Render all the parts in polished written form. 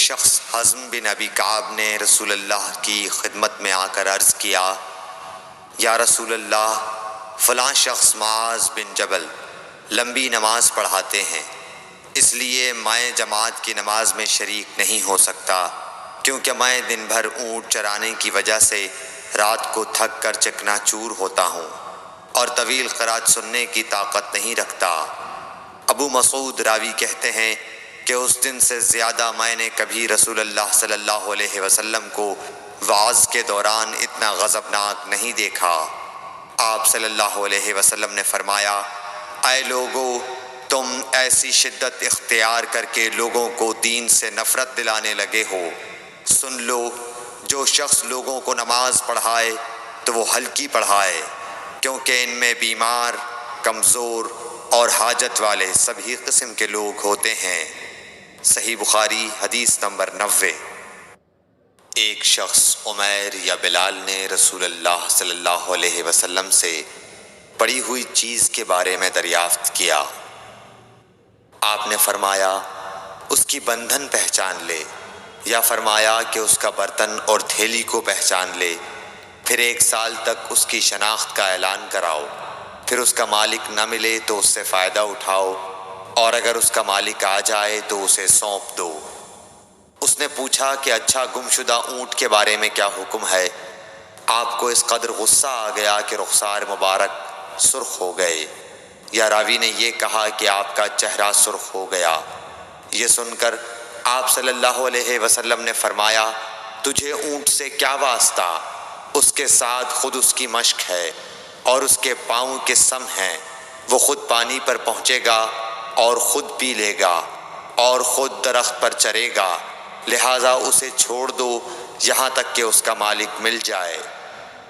شخص حزم بن ابی کعب نے رسول اللہ کی خدمت میں آ کر عرض کیا، یا رسول اللہ، فلاں شخص معاذ بن جبل لمبی نماز پڑھاتے ہیں، اس لیے میں جماعت کی نماز میں شریک نہیں ہو سکتا، کیونکہ میں دن بھر اونٹ چرانے کی وجہ سے رات کو تھک کر چکنا چور ہوتا ہوں اور طویل قرات سننے کی طاقت نہیں رکھتا۔ ابو مسعود راوی کہتے ہیں کہ اس دن سے زیادہ میں نے کبھی رسول اللہ صلی اللہ علیہ وسلم کو وعظ کے دوران اتنا غضبناک نہیں دیکھا۔ آپ صلی اللہ علیہ وسلم نے فرمایا، اے لوگو، تم ایسی شدت اختیار کر کے لوگوں کو دین سے نفرت دلانے لگے ہو۔ سن لو، جو شخص لوگوں کو نماز پڑھائے تو وہ ہلکی پڑھائے، کیونکہ ان میں بیمار، کمزور اور حاجت والے سبھی قسم کے لوگ ہوتے ہیں۔ صحیح بخاری حدیث نمبر 90۔ ایک شخص عمیر یا بلال نے رسول اللہ صلی اللہ علیہ وسلم سے پڑی ہوئی چیز کے بارے میں دریافت کیا۔ آپ نے فرمایا، اس کی بندھن پہچان لے، یا فرمایا کہ اس کا برتن اور تھیلی کو پہچان لے، پھر 1 سال تک اس کی شناخت کا اعلان کراؤ، پھر اس کا مالک نہ ملے تو اس سے فائدہ اٹھاؤ، اور اگر اس کا مالک آ جائے تو اسے سونپ دو۔ اس نے پوچھا کہ اچھا، گمشدہ اونٹ کے بارے میں کیا حکم ہے؟ آپ کو اس قدر غصہ آ گیا کہ رخسار مبارک سرخ ہو گئے، یا راوی نے یہ کہا کہ آپ کا چہرہ سرخ ہو گیا۔ یہ سن کر آپ صلی اللہ علیہ وسلم نے فرمایا، تجھے اونٹ سے کیا واسطہ؟ اس کے ساتھ خود اس کی مشک ہے اور اس کے پاؤں کے سم ہیں، وہ خود پانی پر پہنچے گا اور خود پی لے گا اور خود درخت پر چرے گا، لہٰذا اسے چھوڑ دو یہاں تک کہ اس کا مالک مل جائے۔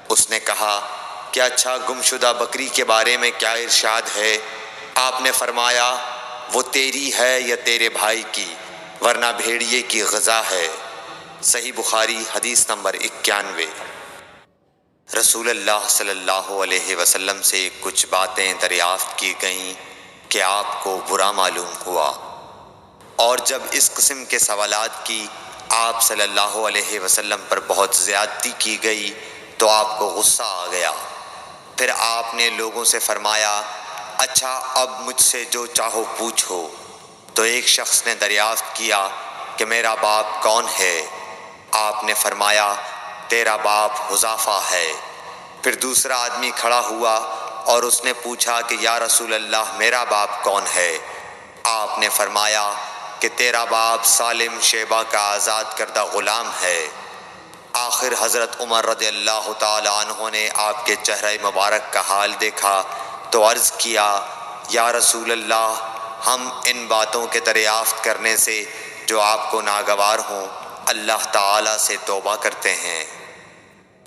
اس نے کہا کہ اچھا، گمشدہ بکری کے بارے میں کیا ارشاد ہے؟ آپ نے فرمایا، وہ تیری ہے یا تیرے بھائی کی، ورنہ بھیڑیے کی غذا ہے۔ صحیح بخاری حدیث نمبر 91۔ رسول اللہ صلی اللہ علیہ وسلم سے کچھ باتیں دریافت کی گئیں کہ آپ کو برا معلوم ہوا، اور جب اس قسم کے سوالات کی آپ صلی اللہ علیہ وسلم پر بہت زیادتی کی گئی تو آپ کو غصہ آ گیا۔ پھر آپ نے لوگوں سے فرمایا، اچھا، اب مجھ سے جو چاہو پوچھو۔ تو ایک شخص نے دریافت کیا کہ میرا باپ کون ہے؟ آپ نے فرمایا، تیرا باپ حذافہ ہے۔ پھر دوسرا آدمی کھڑا ہوا اور اس نے پوچھا کہ یا رسول اللہ، میرا باپ کون ہے؟ آپ نے فرمایا کہ تیرا باپ سالم شیبہ کا آزاد کردہ غلام ہے۔ آخر حضرت عمر رضی اللہ تعالی عنہ نے آپ کے چہرہ مبارک کا حال دیکھا تو عرض کیا، یا رسول اللہ، ہم ان باتوں کے دریافت کرنے سے جو آپ کو ناگوار ہوں اللہ تعالی سے توبہ کرتے ہیں۔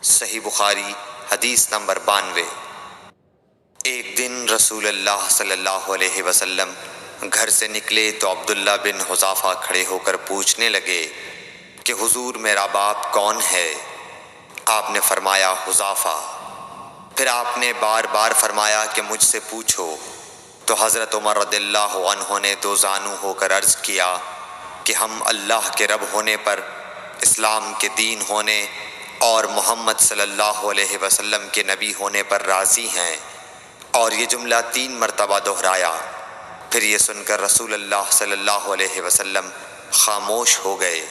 صحیح بخاری حدیث نمبر 92۔ ایک دن رسول اللہ صلی اللہ علیہ وسلم گھر سے نکلے تو عبداللہ بن حذافہ کھڑے ہو کر پوچھنے لگے کہ حضور، میرا باپ کون ہے؟ آپ نے فرمایا، حذافہ۔ پھر آپ نے بار بار فرمایا کہ مجھ سے پوچھو۔ تو حضرت عمر رضی اللہ عنہ نے دو زانو ہو کر عرض کیا کہ ہم اللہ کے رب ہونے پر، اسلام کے دین ہونے اور محمد صلی اللہ علیہ وسلم کے نبی ہونے پر راضی ہیں، اور یہ جملہ 3 مرتبہ دہرایا۔ پھر یہ سن کر رسول اللہ صلی اللہ علیہ وسلم خاموش ہو گئے۔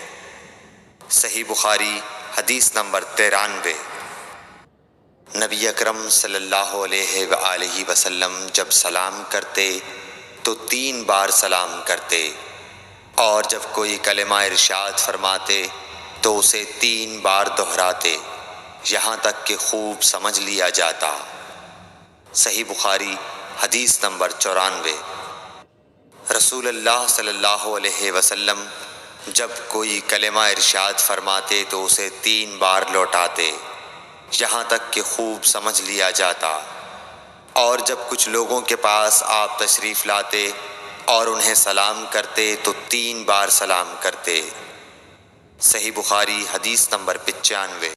صحیح بخاری حدیث نمبر 93۔ نبی اکرم صلی اللہ علیہ وآلہ وسلم جب سلام کرتے تو 3 بار سلام کرتے، اور جب کوئی کلمہ ارشاد فرماتے تو اسے 3 بار دہراتے، یہاں تک کہ خوب سمجھ لیا جاتا۔ صحیح بخاری حدیث نمبر 94۔ رسول اللہ صلی اللہ علیہ وسلم جب کوئی کلمہ ارشاد فرماتے تو اسے 3 بار لوٹاتے، یہاں تک کہ خوب سمجھ لیا جاتا، اور جب کچھ لوگوں کے پاس آپ تشریف لاتے اور انہیں سلام کرتے تو 3 بار سلام کرتے۔ صحیح بخاری حدیث نمبر 95۔